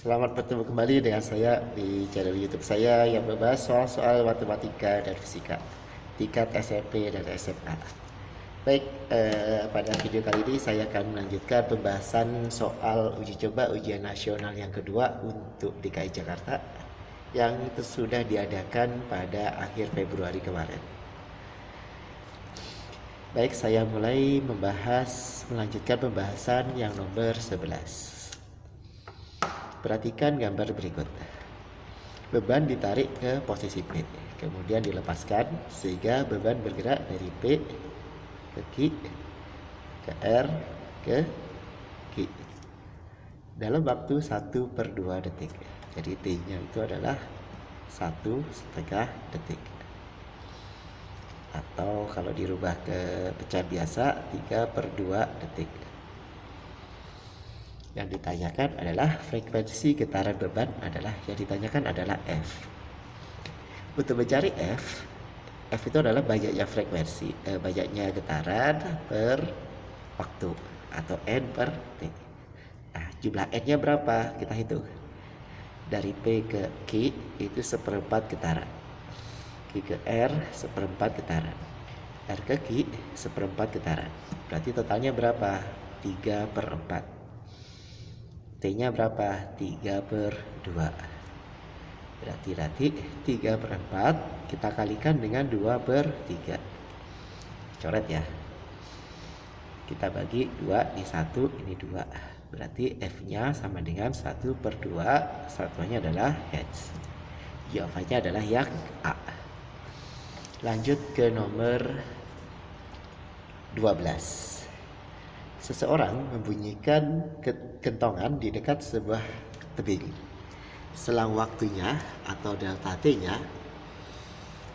Selamat bertemu kembali dengan saya di channel YouTube saya yang membahas soal-soal matematika dan fisika tingkat SMP dan SMA. Baik, pada video kali ini saya akan melanjutkan pembahasan soal uji coba ujian nasional yang kedua untuk DKI Jakarta yang itu sudah diadakan pada akhir Februari kemarin. Baik, saya mulai melanjutkan pembahasan yang nomor 11. Perhatikan gambar berikut. Beban ditarik ke posisi P, kemudian dilepaskan sehingga beban bergerak dari P ke Q, ke R, ke Q dalam waktu 1/2 detik. Jadi T-nya itu adalah 1,5 detik. Atau kalau dirubah ke pecahan biasa 3/2 detik. Yang ditanyakan adalah frekuensi getaran beban adalah F. Untuk mencari F itu adalah banyaknya banyaknya getaran per waktu atau N per T. Nah, jumlah N-nya berapa? Kita hitung. Dari P ke Q itu 1/4 getaran. Q ke R 1/4 getaran. R ke Q 1/4 getaran. Berarti totalnya berapa? 3/4. T-nya berapa? 3/2. Berarti 3/4 kita kalikan dengan 2/3. Coret ya. Kita bagi 2 di 1, ini 2. Berarti F-nya sama dengan 1/2. Satuannya adalah H. Jawabannya adalah yang A. Lanjut ke nomor 12. Seseorang membunyikan kentongan di dekat sebuah tebing. Selang waktunya atau delta T-nya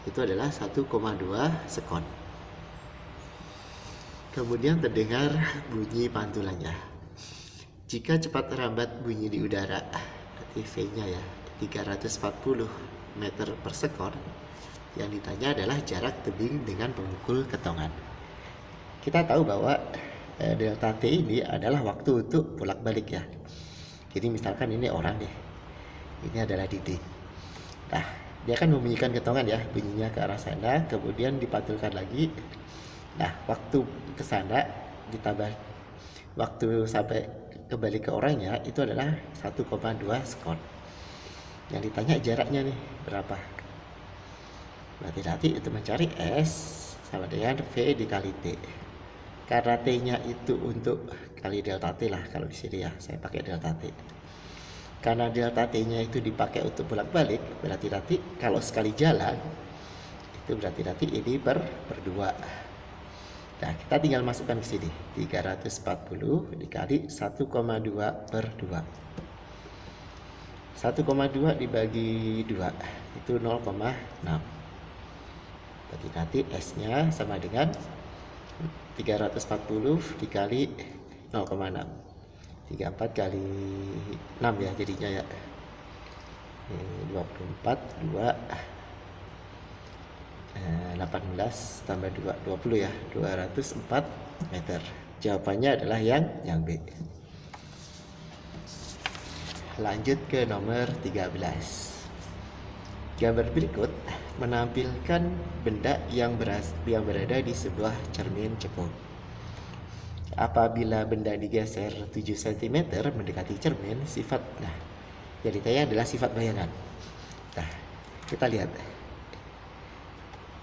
itu adalah 1,2 sekon. Kemudian terdengar bunyi pantulannya. Jika cepat lambat bunyi di udara, berarti V-nya ya 340 meter per sekon. Yang ditanya adalah jarak tebing dengan pemukul kentongan. Kita tahu bahwa delta T ini adalah waktu untuk bolak-balik ya. Jadi misalkan ini orang nih, ini adalah dinding. Nah, dia akan membunyikan kentongan ya, bunyinya ke arah sana, kemudian dipantulkan lagi. Nah, waktu ke sana ditambah waktu sampai kembali ke orangnya itu adalah 1,2 sekon. Yang ditanya jaraknya nih berapa? Berarti nanti itu mencari S sama dengan V dikali T. Karena T-nya itu untuk kali delta T lah, kalau di sini ya saya pakai delta T. Karena delta T-nya itu dipakai untuk bolak-balik, berarti nanti kalau sekali jalan itu berarti nanti ini per 2. Nah, kita tinggal masukkan ke sini 340 dikali 1,2/2. 1,2 dibagi 2 itu 0,6. Berarti nanti S-nya sama dengan 340 dikali 0,6. 34 kali 6 ya jadinya ya. 24 2 18 tambah 2 20 ya. 204 meter. Jawabannya adalah yang B. Lanjut ke nomor 13. Gambar berikut menampilkan benda yang berada di sebuah cermin cekung. Apabila benda digeser 7 cm mendekati cermin, yang ditanya adalah sifat bayangan. Nah, kita lihat.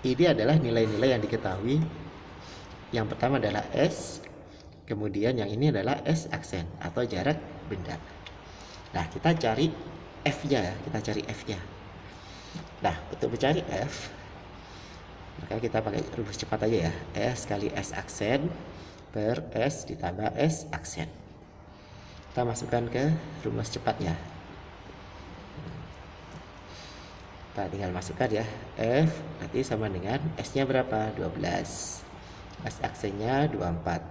Ini adalah nilai-nilai yang diketahui. Yang pertama adalah S, kemudian yang ini adalah S aksen atau jarak benda. Nah, kita cari F-nya ya, Nah, untuk mencari F, maka kita pakai rumus cepat aja ya. S kali S aksen per S ditambah S aksen. Kita masukkan ke rumus cepatnya. Kita tinggal masukkan ya. F nanti sama dengan S-nya berapa? 12. S aksennya 24.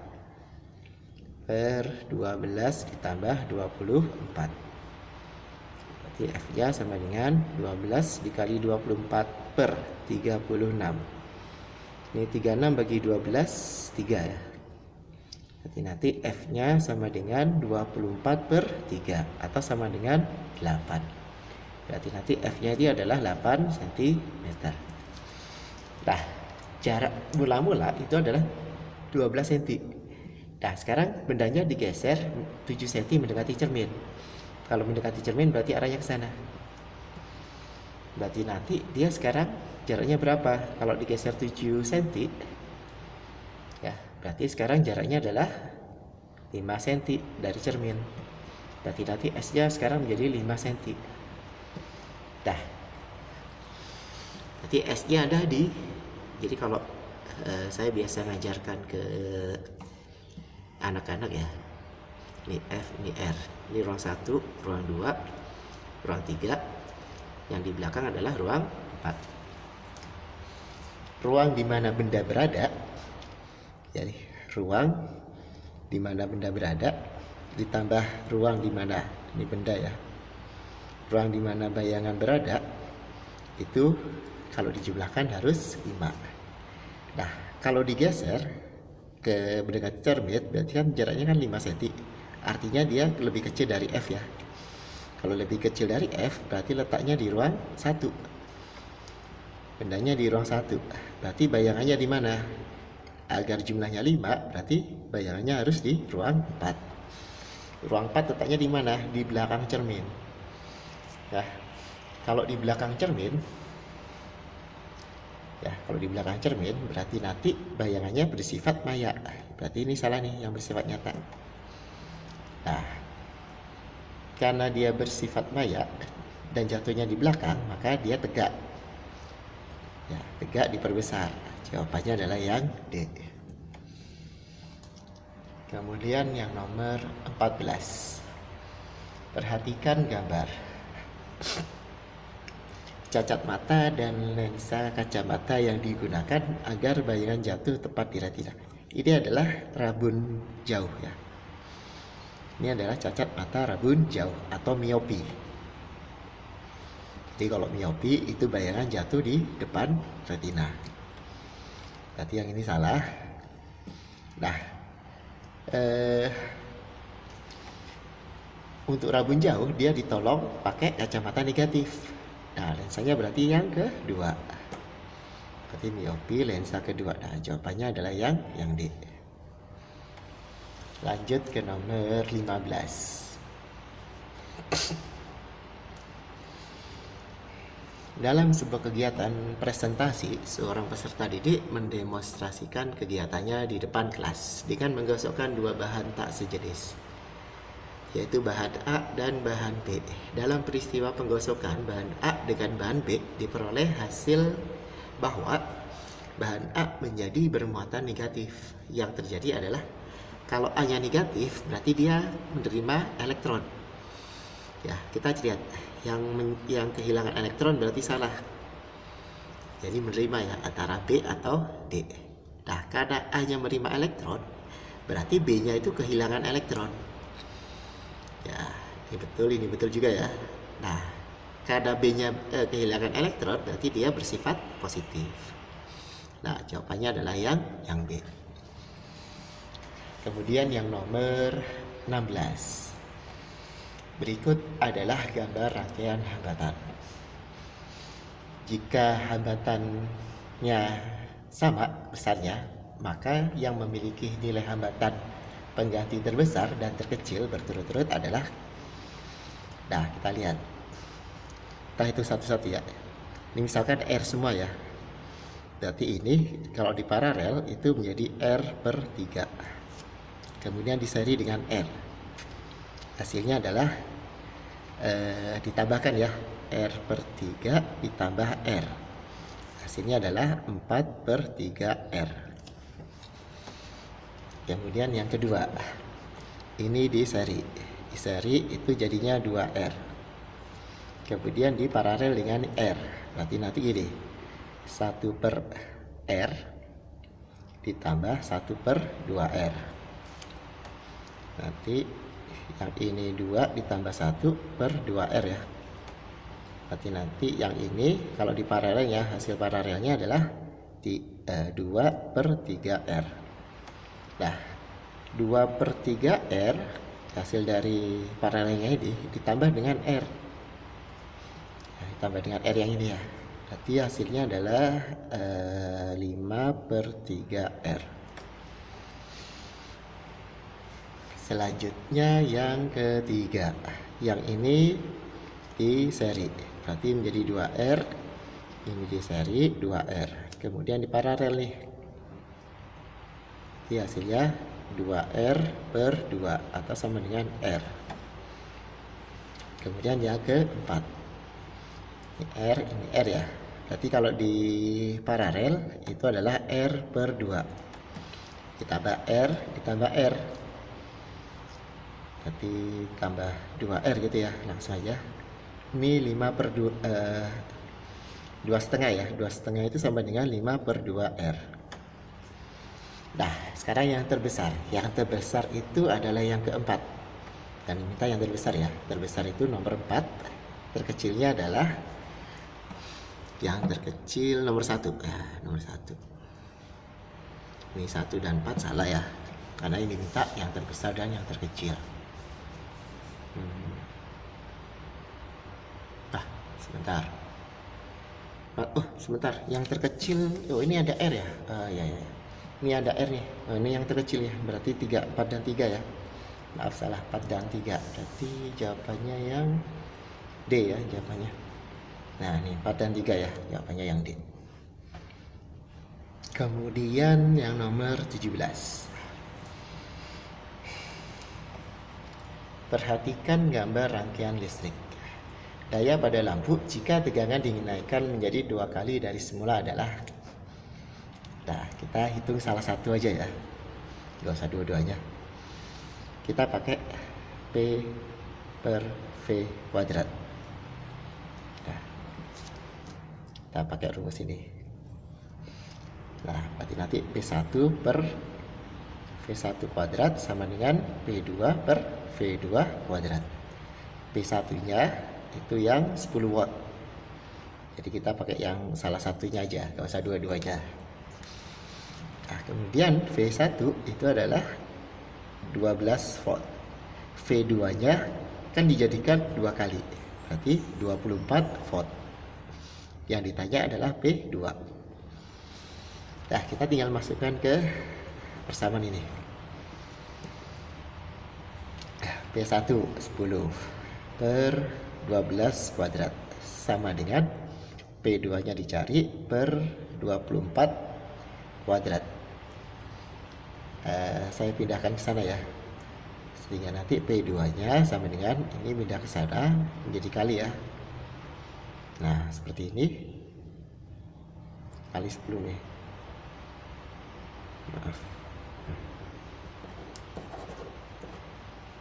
Per 12 ditambah 24. F-nya sama dengan 12 dikali 24 per 36. Ini 36 bagi 12 3 ya. Berarti nanti F-nya sama dengan 24/3 atau sama dengan 8. Berarti nanti F-nya dia adalah 8 cm. Nah, jarak mula-mula itu adalah 12 cm. Nah, sekarang bendanya digeser 7 cm mendekati cermin. Kalau mendekati cermin berarti arahnya ke sana. Berarti nanti dia sekarang jaraknya berapa? Kalau digeser 7 cm, ya, berarti sekarang jaraknya adalah 5 cm dari cermin. Berarti nanti S-nya sekarang menjadi 5 cm. Dah. Berarti S-nya ada di. Jadi kalau saya biasa ngajarkan ke anak-anak ya. Ini F, ini R. Ini ruang 1, ruang 2, ruang 3. Yang di belakang adalah ruang 4. Ruang di mana benda berada. Jadi ruang di mana benda berada ditambah ruang di mana ini benda ya. Ruang di mana bayangan berada itu kalau dijumlahkan harus 5. Nah, kalau digeser ke mendekati cermin berarti kan jaraknya kan 5 cm. Artinya dia lebih kecil dari F ya. Kalau lebih kecil dari F berarti letaknya di ruang 1. Bendanya di ruang 1. Berarti bayangannya di mana? Agar jumlahnya 5 berarti bayangannya harus di ruang 4. Ruang 4 letaknya di mana? Di belakang cermin. Nah, kalau di belakang cermin, ya, kalau di belakang cermin berarti nanti bayangannya bersifat maya. Berarti ini salah nih, yang bersifat nyata. Nah, karena dia bersifat maya dan jatuhnya di belakang, maka dia tegak. Ya, tegak diperbesar. Jawabannya adalah yang D. Kemudian yang nomor 14. Perhatikan gambar. Cacat mata dan lensa kacamata yang digunakan agar bayangan jatuh tepat di retina. Ini adalah rabun jauh ya. Ini adalah cacat mata rabun jauh atau miopi. Jadi kalau miopi itu bayangan jatuh di depan retina. Berarti yang ini salah. Nah, untuk rabun jauh dia ditolong pakai kacamata negatif. Nah, lensanya berarti yang kedua. Berarti miopi lensa kedua. Nah, jawabannya adalah yang D. Lanjut ke nomor 15. Dalam sebuah kegiatan presentasi, seorang peserta didik mendemonstrasikan kegiatannya di depan kelas dengan menggosokkan dua bahan tak sejenis, yaitu bahan A dan bahan B. Dalam peristiwa penggosokan bahan A dengan bahan B diperoleh hasil bahwa bahan A menjadi bermuatan negatif. Yang terjadi adalah kalau A-nya negatif berarti dia menerima elektron. Ya, kita lihat yang kehilangan elektron berarti salah. Jadi menerima ya antara B atau D. Nah, karena A-nya menerima elektron berarti B-nya itu kehilangan elektron. Ya, ini betul juga ya. Nah, karena B-nya kehilangan elektron berarti dia bersifat positif. Nah, jawabannya adalah yang B. Kemudian yang nomor 16. Berikut adalah gambar rangkaian hambatan. Jika hambatannya sama besarnya, maka yang memiliki nilai hambatan pengganti terbesar dan terkecil berturut-turut adalah. Nah, kita lihat. Kita hitung satu-satu ya. Ini misalkan R semua ya. Berarti ini kalau di paralel itu menjadi R/3. Kemudian diseri dengan R. Hasilnya adalah ditambahkan ya, R/3 ditambah R. Hasilnya adalah 4/3R. Kemudian yang kedua, ini diseri. Diseri itu jadinya 2R. Kemudian diparalel dengan R. Berarti nanti ini 1/R ditambah 1/2R. Nanti yang ini 2 ditambah 1/2R ya. Berarti nanti yang ini kalau di paralelnya, hasil paralelnya adalah 2/3R. Nah, 2/3 R hasil dari paralelnya ini ditambah dengan R. Nah, ditambah dengan R yang ini ya. Berarti hasilnya adalah 5/3 R. Selanjutnya yang ketiga, yang ini di seri, berarti menjadi 2R, ini di seri 2R, kemudian di paralel nih, jadi hasilnya 2R/2 atau sama dengan R. Kemudian yang keempat, ini R, ini R ya, berarti kalau di paralel itu adalah R/2 ditambah R ditambah R, berarti tambah 2R gitu ya, langsung aja. Ini 5/2, 2,5 ya, 2,5 itu sama dengan 5/2R. Nah, sekarang yang terbesar itu adalah yang keempat, dan minta yang terbesar ya. Terbesar itu nomor 4, terkecilnya adalah yang terkecil nomor 1 ya, nomor 1. Ini 1 dan 4 salah ya, karena ini minta yang terbesar dan yang terkecil. Sebentar. Oh, sebentar. Yang terkecil, oh ini ada R ya. Ya. Ini ada R nih. Oh, ini yang terkecil ya. Berarti 3, 4 dan 3 ya. Maaf salah, 4 dan 3. Berarti jawabannya yang D ya, jawabannya. Nah, ini 4 dan 3 ya, jawabannya yang D. Kemudian yang nomor 17. Perhatikan gambar rangkaian listrik. Daya pada lampu jika tegangan dinaikkan menjadi 2 kali dari semula adalah. Nah, kita hitung salah satu aja ya, gak usah dua-duanya. Kita pakai P/V kuadrat. Nah, kita pakai rumus ini. Nah, berarti nanti P1 per V1 kuadrat sama dengan P2/V2 kuadrat. P1 nya itu yang 10 watt, jadi kita pakai yang salah satunya aja, gak usah dua-duanya. Nah, kemudian V1 itu adalah 12 volt, V2 nya kan dijadikan 2 kali, berarti 24 volt. Yang ditanya adalah P2. Nah, kita tinggal masukkan ke persamaan ini. P1 10 per 12 kuadrat sama dengan P2 nya dicari per 24 kuadrat. Saya pindahkan ke sana ya, sehingga nanti P2 nya sama dengan ini pindah ke sana menjadi kali ya. Nah, seperti ini kali 10 nih, maaf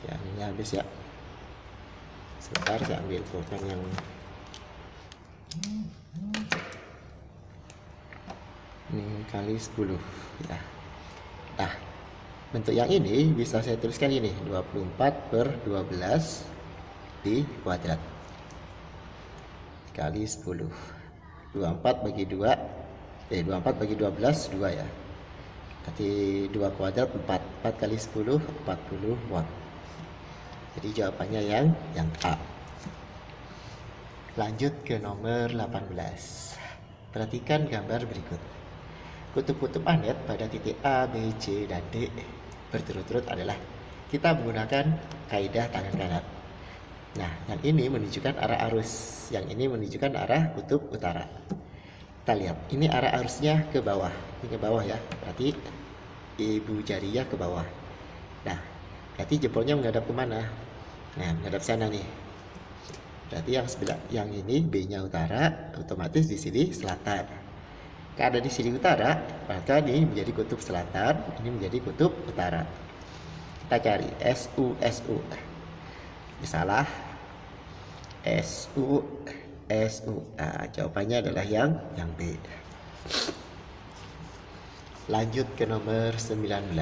ya, ini habis ya. Sebentar, saya ambil pulpen yang ini kali 10 ya. Nah, bentuk yang ini bisa saya tuliskan ini 24/12 di kuadrat kali 10. 24 bagi 2, 24 bagi 12 2 ya, berarti 2 kuadrat 4 kali 10 40 watt. Jadi jawabannya yang A. Lanjut ke nomor 18. Perhatikan gambar berikut. Kutub-kutub planet pada titik A, B, C, dan D berturut-turut adalah. Kita menggunakan kaidah tangan kanan. Nah, yang ini menunjukkan arah arus, yang ini menunjukkan arah kutub utara. Kita lihat, ini arah arusnya ke bawah. Ini ke bawah ya, berarti ibu jarinya ke bawah. Nah, berarti jempolnya menghadap kemana? Nah, menghadap sana nih. Berarti yang sebelah, yang ini B-nya utara, otomatis di sini selatan. Karena di sini utara, maka ini menjadi kutub selatan, ini menjadi kutub utara. Kita cari SU. Salah. SU. Nah, jawabannya adalah yang B. Lanjut ke nomor 19.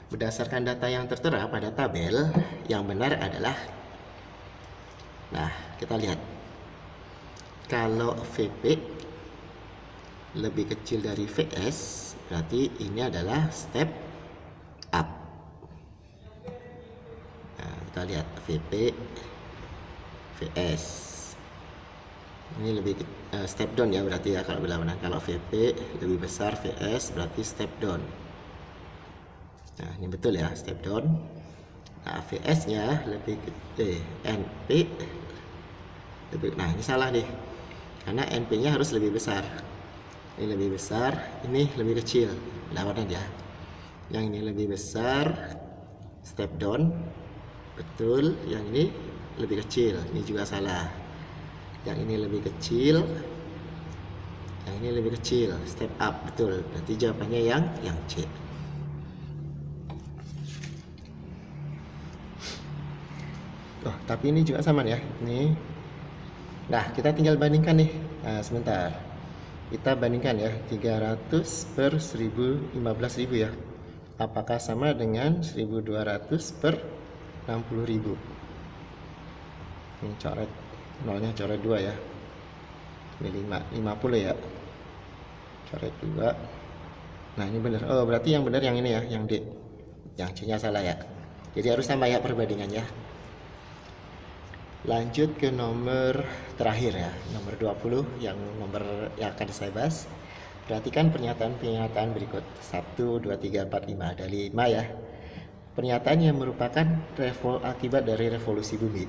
Berdasarkan data yang tertera pada tabel, yang benar adalah, nah kita lihat, kalau VP lebih kecil dari VS, berarti ini adalah step up. Nah, kita lihat VP, VS. Ini lebih step down ya berarti ya kalau berlawanan. Kalau VP lebih besar VS berarti step down. Nah, ini betul ya, step down. Nah, VS-nya lebih gede, NP lebih. Nah, ini salah nih. Karena NP-nya harus lebih besar. Ini lebih besar, ini lebih kecil. Lawanan ya. Yang ini lebih besar, step down. Betul, yang ini lebih kecil. Ini juga salah. Yang ini lebih kecil. Yang ini lebih kecil, step up. Betul. Berarti jawabannya yang C. Oh, tapi ini juga sama ya. Ini. Nah, kita tinggal bandingkan nih. Nah, sebentar. Kita bandingkan ya. 300 per 1000, 15.000 ya. Apakah sama dengan 1200 per 60.000? Ini coret nolnya, coret 2 ya. Ini 50 ya. Coret 2. Nah, ini benar. Oh, berarti yang benar yang ini ya, yang D. Yang C-nya salah ya. Jadi harus sama ya perbandingannya. Lanjut ke nomor terakhir ya, nomor 20 yang akan saya bahas. Perhatikan pernyataan-pernyataan berikut. 1, 2, 3, 4, 5. Ada 5 ya. Pernyataan yang merupakan akibat dari revolusi bumi.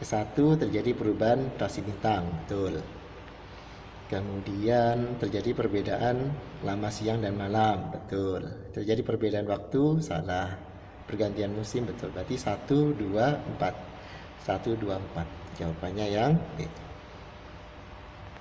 Ke-1, terjadi perubahan rotasi bintang. Betul. Kemudian terjadi perbedaan lama siang dan malam. Betul. Terjadi perbedaan waktu. Salah. Pergantian musim. Betul. Berarti 1, 2, 4. 1, 2, 4. Jawabannya yang B.